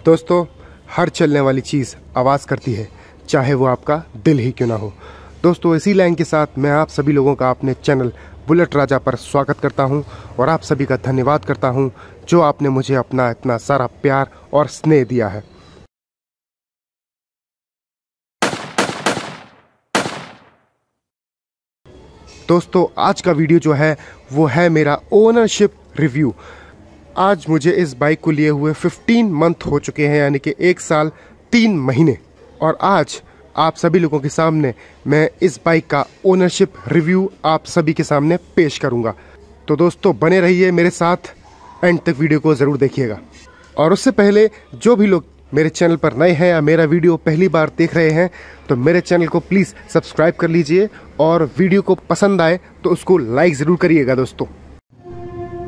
दोस्तों, हर चलने वाली चीज़ आवाज़ करती है, चाहे वो आपका दिल ही क्यों ना हो। दोस्तों, इसी लाइन के साथ मैं आप सभी लोगों का अपने चैनल बुलेट राजा पर स्वागत करता हूं और आप सभी का धन्यवाद करता हूं जो आपने मुझे अपना इतना सारा प्यार और स्नेह दिया है। दोस्तों, आज का वीडियो जो है वो है मेरा ओनरशिप रिव्यू। आज मुझे इस बाइक को लिए हुए 15 मंथ हो चुके हैं, यानी कि 1 साल 3 महीने। और आज आप सभी लोगों के सामने मैं इस बाइक का ओनरशिप रिव्यू आप सभी के सामने पेश करूंगा। तो दोस्तों, बने रहिए मेरे साथ, एंड तक वीडियो को ज़रूर देखिएगा। और उससे पहले जो भी लोग मेरे चैनल पर नए हैं या मेरा वीडियो पहली बार देख रहे हैं तो मेरे चैनल को प्लीज़ सब्सक्राइब कर लीजिए और वीडियो को पसंद आए तो उसको लाइक ज़रूर करिएगा। दोस्तों,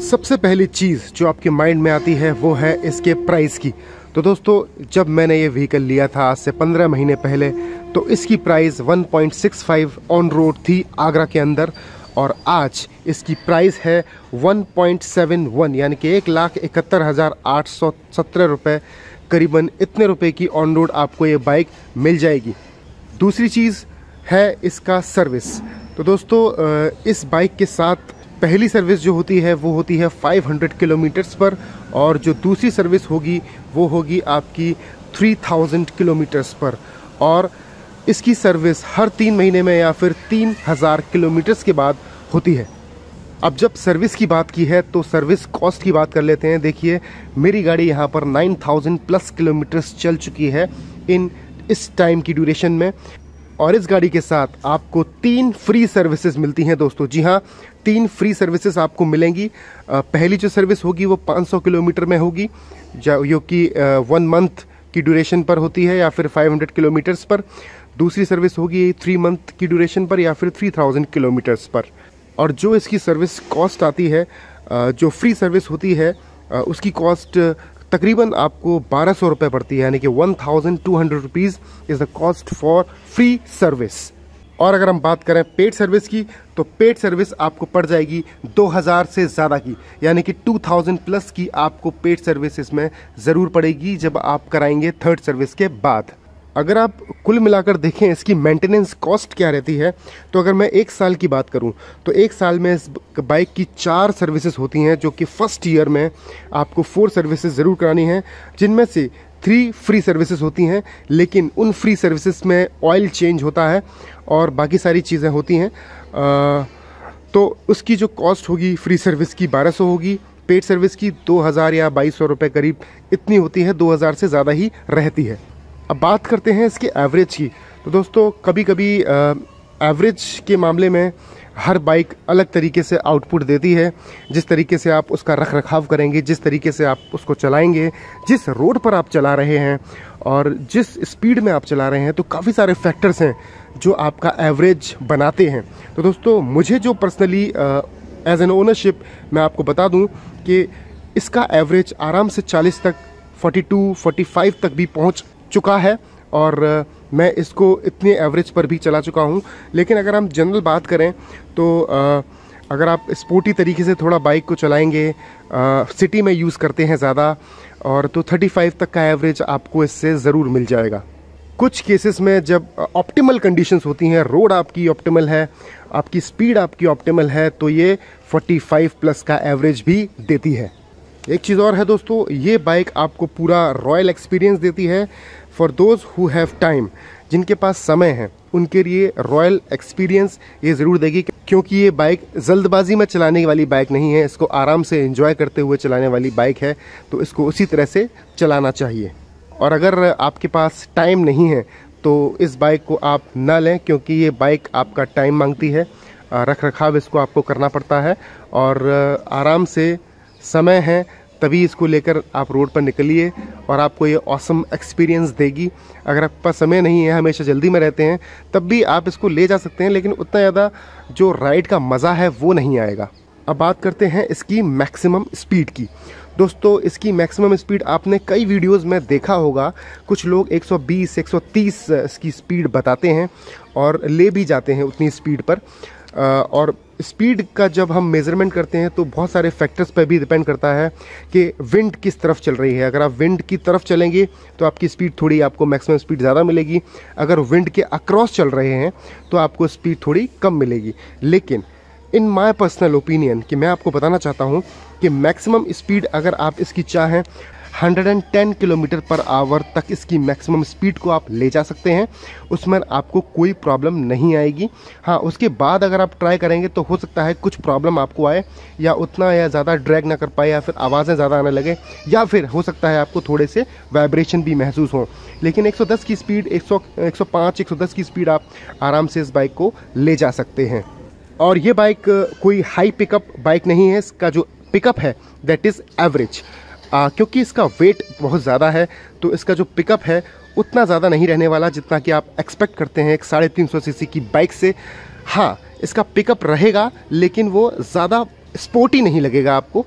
सबसे पहली चीज़ जो आपके माइंड में आती है वो है इसके प्राइस की। तो दोस्तों, जब मैंने ये व्हीकल लिया था आज से 15 महीने पहले तो इसकी प्राइस 1.65 ऑन रोड थी आगरा के अंदर, और आज इसकी प्राइस है 1.71 यानी कि 1,71,817 रुपये, करीबन इतने रुपए की ऑन रोड आपको ये बाइक मिल जाएगी। दूसरी चीज़ है इसका सर्विस। तो दोस्तों, इस बाइक के साथ पहली सर्विस जो होती है वो होती है 500 किलोमीटर्स पर, और जो दूसरी सर्विस होगी वो होगी आपकी 3000 किलोमीटर्स पर, और इसकी सर्विस हर 3 महीने में या फिर 3000 किलोमीटर्स के बाद होती है। अब जब सर्विस की बात की है तो सर्विस कॉस्ट की बात कर लेते हैं। देखिए, मेरी गाड़ी यहाँ पर 9000 प्लस किलोमीटर्स चल चुकी है इस टाइम की ड्यूरेशन में, और इस गाड़ी के साथ आपको 3 फ्री सर्विसेज मिलती हैं। दोस्तों, जी हाँ, 3 फ्री सर्विसेज आपको मिलेंगी। पहली जो सर्विस होगी वो 500 किलोमीटर में होगी, जो कि 1 मंथ की ड्यूरेशन पर होती है या फिर 500 किलोमीटर्स पर। दूसरी सर्विस होगी 3 मंथ की ड्यूरेशन पर या फिर 3000 किलोमीटर्स पर। और जो इसकी सर्विस कॉस्ट आती है, जो फ्री सर्विस होती है, उसकी कॉस्ट तकरीबन आपको 1200 रुपये पड़ती है, यानी कि 1200 rupees is the cost for free service. और अगर हम बात करें पेड सर्विस की तो पेड सर्विस आपको पड़ जाएगी 2000 से ज़्यादा की, यानी कि 2000 प्लस की आपको पेड सर्विस इसमें ज़रूर पड़ेगी जब आप कराएंगे 3rd सर्विस के बाद। अगर आप कुल मिलाकर देखें इसकी मेंटेनेंस कॉस्ट क्या रहती है, तो अगर मैं 1 साल की बात करूं तो 1 साल में इस बाइक की 4 सर्विसेज होती हैं, जो कि फर्स्ट ईयर में आपको 4 सर्विसेज ज़रूर करानी है, जिनमें से 3 फ्री सर्विसेज होती हैं। लेकिन उन फ्री सर्विसेज में ऑयल चेंज होता है और बाकी सारी चीज़ें होती हैं। तो उसकी जो कॉस्ट होगी फ्री सर्विस की 1200 होगी, पेड सर्विस की 2000 या 2200 रुपये करीब इतनी होती है, 2000 से ज़्यादा ही रहती है। अब बात करते हैं इसके एवरेज की। तो दोस्तों, कभी कभी एवरेज के मामले में हर बाइक अलग तरीके से आउटपुट देती है। जिस तरीके से आप उसका रख रखाव करेंगे, जिस तरीके से आप उसको चलाएंगे, जिस रोड पर आप चला रहे हैं और जिस स्पीड में आप चला रहे हैं, तो काफ़ी सारे फैक्टर्स हैं जो आपका एवरेज बनाते हैं। तो दोस्तों, मुझे जो पर्सनली एज एन ओनरशिप मैं आपको बता दूं कि इसका एवरेज आराम से 40 तक, 42-45 तक भी पहुंच चुका है, और मैं इसको इतने एवरेज पर भी चला चुका हूं। लेकिन अगर हम जनरल बात करें तो अगर आप स्पोर्टी तरीके से थोड़ा बाइक को चलाएंगे, सिटी में यूज़ करते हैं ज़्यादा, और तो 35 तक का एवरेज आपको इससे ज़रूर मिल जाएगा। कुछ केसेस में जब ऑप्टिमल कंडीशंस होती हैं, रोड आपकी ऑप्टिमल है, आपकी स्पीड आपकी ऑप्टिमल है, तो ये 45 प्लस का एवरेज भी देती है। एक चीज़ और है दोस्तों, ये बाइक आपको पूरा रॉयल एक्सपीरियंस देती है। For those who have time, जिनके पास समय है, उनके लिए रॉयल एक्सपीरियंस ये ज़रूर देगी, क्योंकि ये बाइक जल्दबाजी में चलाने वाली बाइक नहीं है, इसको आराम से एंजॉय करते हुए चलाने वाली बाइक है, तो इसको उसी तरह से चलाना चाहिए। और अगर आपके पास टाइम नहीं है तो इस बाइक को आप ना लें, क्योंकि ये बाइक आपका टाइम मांगती है, रख रखाव इसको आपको करना पड़ता है, और आराम से समय है तभी इसको लेकर आप रोड पर निकलिए और आपको ये ऑसम एक्सपीरियंस देगी। अगर आपके पास समय नहीं है, हमेशा जल्दी में रहते हैं, तब भी आप इसको ले जा सकते हैं, लेकिन उतना ज़्यादा जो राइड का मज़ा है वो नहीं आएगा। अब बात करते हैं इसकी मैक्सिमम स्पीड की। दोस्तों, इसकी मैक्सिमम स्पीड आपने कई वीडियोस में देखा होगा, कुछ लोग 120 130 इसकी स्पीड बताते हैं और ले भी जाते हैं उतनी स्पीड पर। और स्पीड का जब हम मेज़रमेंट करते हैं तो बहुत सारे फैक्टर्स पर भी डिपेंड करता है कि विंड किस तरफ चल रही है। अगर आप विंड की तरफ चलेंगे तो आपकी स्पीड थोड़ी, आपको मैक्सिमम स्पीड ज़्यादा मिलेगी। अगर विंड के अक्रॉस चल रहे हैं तो आपको स्पीड थोड़ी कम मिलेगी। लेकिन इन माय पर्सनल ओपिनियन कि मैं आपको बताना चाहता हूँ कि मैक्सिमम स्पीड अगर आप इसकी चाहें 110 किलोमीटर पर आवर तक इसकी मैक्सिमम स्पीड को आप ले जा सकते हैं, उसमें आपको कोई प्रॉब्लम नहीं आएगी। हाँ, उसके बाद अगर आप ट्राई करेंगे तो हो सकता है कुछ प्रॉब्लम आपको आए, या उतना या ज़्यादा ड्रैग ना कर पाए, या फिर आवाज़ें ज़्यादा आने लगे, या फिर हो सकता है आपको थोड़े से वाइब्रेशन भी महसूस हो। लेकिन 110 की स्पीड, 105, 110 की स्पीड आप आराम से इस बाइक को ले जा सकते हैं। और ये बाइक कोई हाई पिकअप बाइक नहीं है, इसका जो पिकअप है दैट इज़ एवरेज। क्योंकि इसका वेट बहुत ज़्यादा है तो इसका जो पिकअप है उतना ज़्यादा नहीं रहने वाला जितना कि आप एक्सपेक्ट करते हैं एक 350 सीसी की बाइक से। हाँ, इसका पिकअप रहेगा लेकिन वो ज़्यादा स्पोर्टी नहीं लगेगा, आपको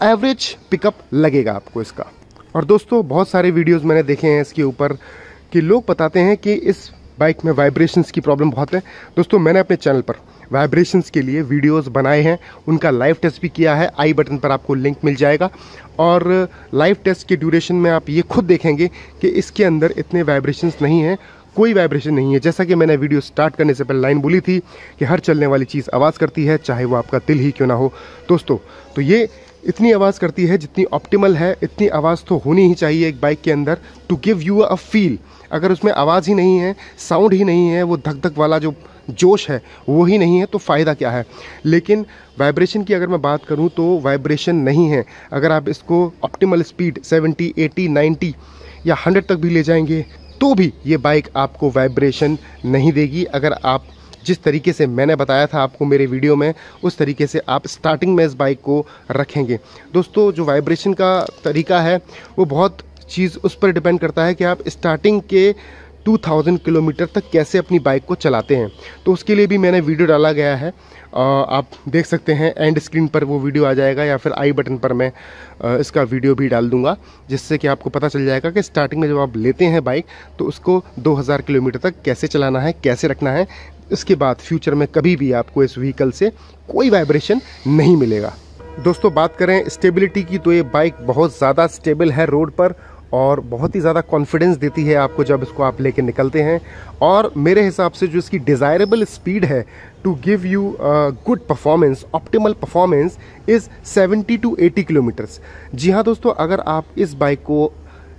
एवरेज पिकअप लगेगा आपको इसका। और दोस्तों, बहुत सारे वीडियोज़ मैंने देखे हैं इसके ऊपर कि लोग बताते हैं कि इस बाइक में वाइब्रेशंस की प्रॉब्लम बहुत है। दोस्तों, मैंने अपने चैनल पर वाइब्रेशंस के लिए वीडियोस बनाए हैं, उनका लाइव टेस्ट भी किया है, आई बटन पर आपको लिंक मिल जाएगा। और लाइव टेस्ट के ड्यूरेशन में आप ये खुद देखेंगे कि इसके अंदर इतने वाइब्रेशंस नहीं हैं, कोई वाइब्रेशन नहीं है। जैसा कि मैंने वीडियो स्टार्ट करने से पहले लाइन बोली थी कि हर चलने वाली चीज़ आवाज़ करती है, चाहे वो आपका दिल ही क्यों ना हो। दोस्तों, तो ये इतनी आवाज़ करती है जितनी ऑप्टिमल है, इतनी आवाज़ तो होनी ही चाहिए एक बाइक के अंदर to give you a feel. अगर उसमें आवाज़ ही नहीं है, साउंड ही नहीं है, वो धक धक वाला जो जोश है वो ही नहीं है, तो फ़ायदा क्या है। लेकिन वाइब्रेशन की अगर मैं बात करूं तो वाइब्रेशन नहीं है। अगर आप इसको ऑप्टिमल स्पीड 70, 80, 90 या 100 तक भी ले जाएंगे तो भी ये बाइक आपको वाइब्रेशन नहीं देगी। अगर आप जिस तरीके से मैंने बताया था आपको मेरे वीडियो में, उस तरीके से आप स्टार्टिंग में इस बाइक को रखेंगे। दोस्तों, जो वाइब्रेशन का तरीका है वो बहुत चीज़ उस पर डिपेंड करता है कि आप स्टार्टिंग के 2000 किलोमीटर तक कैसे अपनी बाइक को चलाते हैं। तो उसके लिए भी मैंने वीडियो डाला गया है, आप देख सकते हैं, एंड स्क्रीन पर वो वीडियो आ जाएगा या फिर आई बटन पर मैं इसका वीडियो भी डाल दूंगा, जिससे कि आपको पता चल जाएगा कि स्टार्टिंग में जब आप लेते हैं बाइक तो उसको 2000 किलोमीटर तक कैसे चलाना है, कैसे रखना है। इसके बाद फ्यूचर में कभी भी आपको इस व्हीकल से कोई वाइब्रेशन नहीं मिलेगा। दोस्तों, बात करें स्टेबिलिटी की तो ये बाइक बहुत ज़्यादा स्टेबल है रोड पर, और बहुत ही ज़्यादा कॉन्फिडेंस देती है आपको जब इसको आप लेके निकलते हैं। और मेरे हिसाब से जो इसकी डिज़ायरेबल स्पीड है to give you good performance, optimal performance is 70 to 80 kilometres. जी हाँ दोस्तों, अगर आप इस बाइक को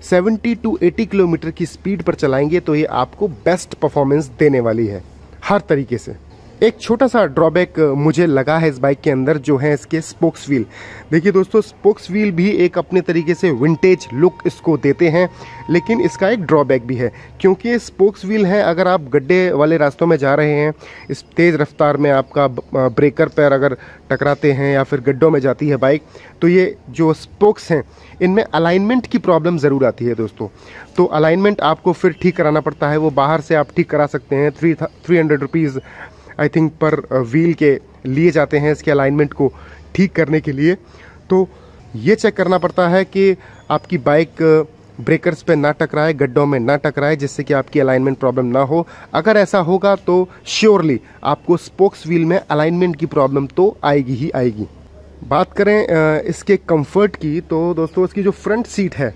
70 to 80 किलोमीटर की स्पीड पर चलाएंगे तो ये आपको बेस्ट परफॉर्मेंस देने वाली है हर तरीके से। एक छोटा सा ड्रॉबैक मुझे लगा है इस बाइक के अंदर, जो है इसके स्पोक्स व्हील। देखिए दोस्तों, स्पोक्स व्हील भी एक अपने तरीके से विंटेज लुक इसको देते हैं, लेकिन इसका एक ड्रॉबैक भी है क्योंकि स्पोक्स व्हील है। अगर आप गड्ढे वाले रास्तों में जा रहे हैं, इस तेज़ रफ्तार में आपका ब्रेकर पर अगर टकराते हैं या फिर गड्ढों में जाती है बाइक, तो ये जो स्पोक्स हैं इनमें अलाइनमेंट की प्रॉब्लम ज़रूर आती है दोस्तों। तो अलाइनमेंट आपको फिर ठीक कराना पड़ता है, वो बाहर से आप ठीक करा सकते हैं। 300 रुपीज़ आई थिंक पर व्हील के लिए जाते हैं इसके अलाइनमेंट को ठीक करने के लिए। तो ये चेक करना पड़ता है कि आपकी बाइक ब्रेकर्स पे ना टकराए, गड्ढों में ना टकराए, जिससे कि आपकी अलाइनमेंट प्रॉब्लम ना हो। अगर ऐसा होगा तो श्योरली आपको स्पोक्स व्हील में अलाइनमेंट की प्रॉब्लम तो आएगी ही आएगी। बात करें इसके कंफर्ट की तो दोस्तों, इसकी जो फ्रंट सीट है,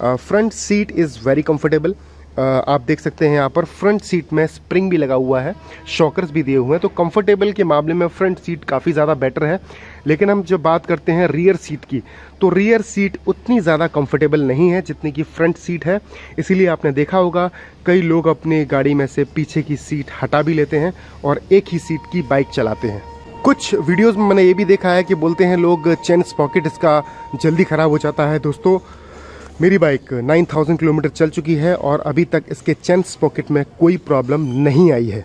front seat is very comfortable. आप देख सकते हैं यहाँ पर फ्रंट सीट में स्प्रिंग भी लगा हुआ है, शॉकर्स भी दिए हुए हैं, तो कंफर्टेबल के मामले में फ्रंट सीट काफ़ी ज़्यादा बेटर है। लेकिन हम जब बात करते हैं रियर सीट की, तो रियर सीट उतनी ज़्यादा कंफर्टेबल नहीं है जितनी कि फ्रंट सीट है। इसीलिए आपने देखा होगा कई लोग अपनी गाड़ी में से पीछे की सीट हटा भी लेते हैं और एक ही सीट की बाइक चलाते हैं। कुछ वीडियोज़ में मैंने ये भी देखा है कि बोलते हैं लोग चेन स्पॉकेट इसका जल्दी ख़राब हो जाता है। दोस्तों, मेरी बाइक 9000 किलोमीटर चल चुकी है और अभी तक इसके चेन स्पॉकेट में कोई प्रॉब्लम नहीं आई है।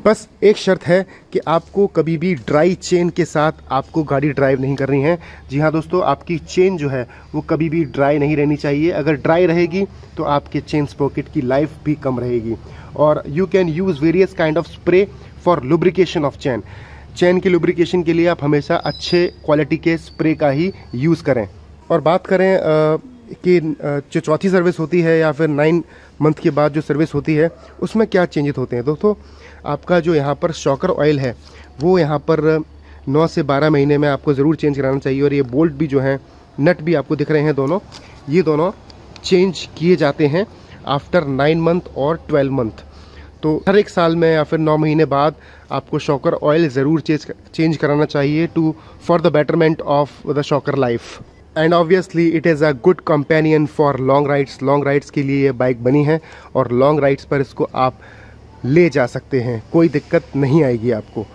बस एक शर्त है कि आपको कभी भी ड्राई चेन के साथ आपको गाड़ी ड्राइव नहीं करनी है। जी हाँ दोस्तों, आपकी चेन जो है वो कभी भी ड्राई नहीं रहनी चाहिए। अगर ड्राई रहेगी तो आपके चेन स्पॉकेट की लाइफ भी कम रहेगी। और you can use various kind of spray for lubrication of chain. Chain के लुब्रिकेशन के लिए आप हमेशा अच्छे क्वालिटी के स्प्रे का ही यूज़ करें। और बात करें कि जो चौथी सर्विस होती है या फिर 9 मंथ के बाद जो सर्विस होती है उसमें क्या चेंजेस होते हैं। दोस्तों, आपका जो यहाँ पर शॉकर ऑयल है वो यहाँ पर 9 से 12 महीने में आपको ज़रूर चेंज कराना चाहिए। और ये बोल्ट भी जो हैं, नट भी आपको दिख रहे हैं दोनों, ये दोनों चेंज किए जाते हैं आफ्टर 9 मंथ और 12 मंथ। तो हर 1 साल में या फिर 9 महीने बाद आपको शॉकर ऑयल ज़रूर चेंज कराना चाहिए for the betterment of the shocker life. And obviously it is a good companion for long rides. Long rides के लिए ये बाइक बनी है और लॉन्ग राइड्स पर इसको आप ले जा सकते हैं, कोई दिक्कत नहीं आएगी आपको।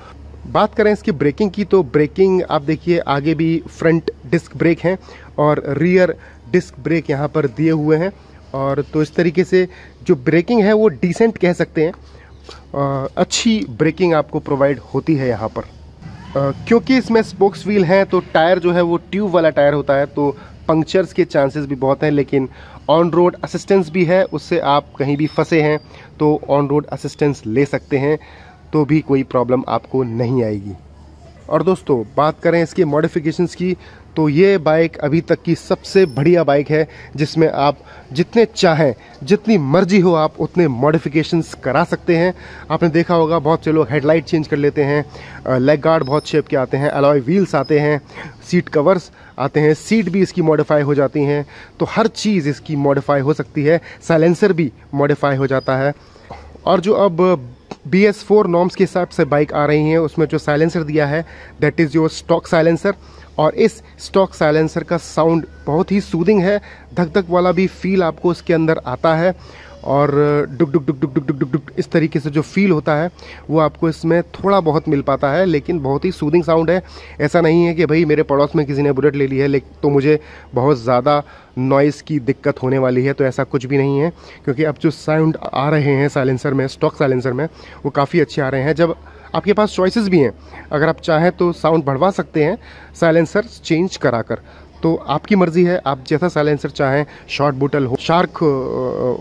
बात करें इसकी ब्रेकिंग की, तो ब्रेकिंग आप देखिए, आगे भी फ्रंट डिस्क ब्रेक हैं और रियर डिस्क ब्रेक यहाँ पर दिए हुए हैं। और तो इस तरीके से जो ब्रेकिंग है वो डिसेंट कह सकते हैं, अच्छी ब्रेकिंग आपको प्रोवाइड होती है यहाँ पर। क्योंकि इसमें स्पोक्स व्हील हैं तो टायर जो है वो ट्यूब वाला टायर होता है, तो पंक्चर्स के चांसेस भी बहुत हैं। लेकिन ऑन रोड असिस्टेंस भी है, उससे आप कहीं भी फंसे हैं तो ऑन रोड असिस्टेंस ले सकते हैं, तो भी कोई प्रॉब्लम आपको नहीं आएगी। और दोस्तों बात करें इसके मॉडिफिकेशंस की, तो ये बाइक अभी तक की सबसे बढ़िया बाइक है जिसमें आप जितने चाहें, जितनी मर्जी हो आप उतने मॉडिफिकेशंस करा सकते हैं। आपने देखा होगा बहुत से लोग हेडलाइट चेंज कर लेते हैं, लेग गार्ड बहुत शेप के आते हैं, अलॉय व्हील्स आते हैं, सीट कवर्स आते हैं, सीट भी इसकी मॉडिफाई हो जाती हैं। तो हर चीज़ इसकी मॉडिफाई हो सकती है, साइलेंसर भी मॉडिफाई हो जाता है। और जो अब BS4 नॉर्म्स के हिसाब से बाइक आ रही हैं, उसमें जो साइलेंसर दिया है that is your stock silencer. और इस स्टॉक साइलेंसर का साउंड बहुत ही सूदिंग है, धक धक वाला भी फील आपको उसके अंदर आता है। और डुक डुक डुक डुक डुक डुक डुक डुक इस तरीके से जो फील होता है वो आपको इसमें थोड़ा बहुत मिल पाता है, लेकिन बहुत ही सूदिंग साउंड है। ऐसा नहीं है कि भाई मेरे पड़ोस में किसी ने बुलेट ले ली है तो मुझे बहुत ज़्यादा नॉइज़ की दिक्कत होने वाली है, तो ऐसा कुछ भी नहीं है। क्योंकि अब जो साउंड आ रहे हैं साइलेंसर में, स्टॉक साइलेंसर में, वो काफ़ी अच्छे आ रहे हैं। जब आपके पास चॉइसेस भी हैं, अगर आप चाहें तो साउंड बढ़वा सकते हैं साइलेंसर चेंज कराकर, तो आपकी मर्ज़ी है। आप जैसा साइलेंसर चाहें, शॉर्ट बुटल हो, शार्क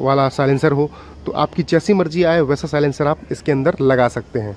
वाला साइलेंसर हो, तो आपकी जैसी मर्जी आए वैसा साइलेंसर आप इसके अंदर लगा सकते हैं।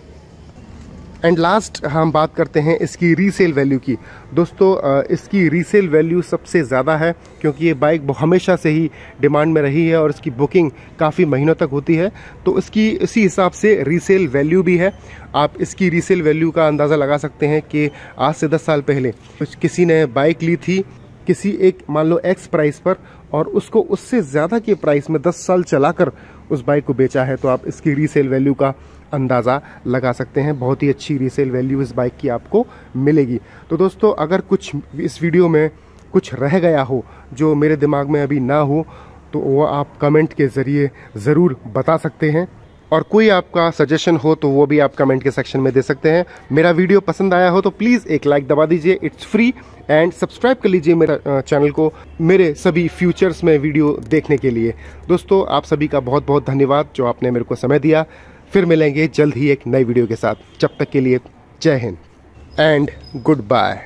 एंड लास्ट हम बात करते हैं इसकी रीसेल वैल्यू की। दोस्तों इसकी रीसेल वैल्यू सबसे ज़्यादा है, क्योंकि ये बाइक हमेशा से ही डिमांड में रही है और इसकी बुकिंग काफ़ी महीनों तक होती है, तो इसकी इसी हिसाब से रीसेल वैल्यू भी है। आप इसकी रीसेल वैल्यू का अंदाज़ा लगा सकते हैं कि आज से 10 साल पहले किसी ने बाइक ली थी किसी एक मान लो X प्राइस पर, और उसको उससे ज़्यादा के प्राइस में 10 साल चलाकर उस बाइक को बेचा है, तो आप इसकी रीसेल वैल्यू का अंदाज़ा लगा सकते हैं। बहुत ही अच्छी रीसेल वैल्यू इस बाइक की आपको मिलेगी। तो दोस्तों अगर कुछ इस वीडियो में कुछ रह गया हो जो मेरे दिमाग में अभी ना हो, तो वो आप कमेंट के ज़रिए ज़रूर बता सकते हैं। और कोई आपका सजेशन हो तो वो भी आप कमेंट के सेक्शन में दे सकते हैं। मेरा वीडियो पसंद आया हो तो प्लीज़ एक लाइक दबा दीजिए, इट्स फ्री। एंड सब्सक्राइब कर लीजिए मेरा चैनल को मेरे सभी फ्यूचर्स में वीडियो देखने के लिए। दोस्तों आप सभी का बहुत बहुत धन्यवाद जो आपने मेरे को समय दिया। फिर मिलेंगे जल्द ही एक नई वीडियो के साथ। जब तक के लिए जय हिंद एंड गुड बाय।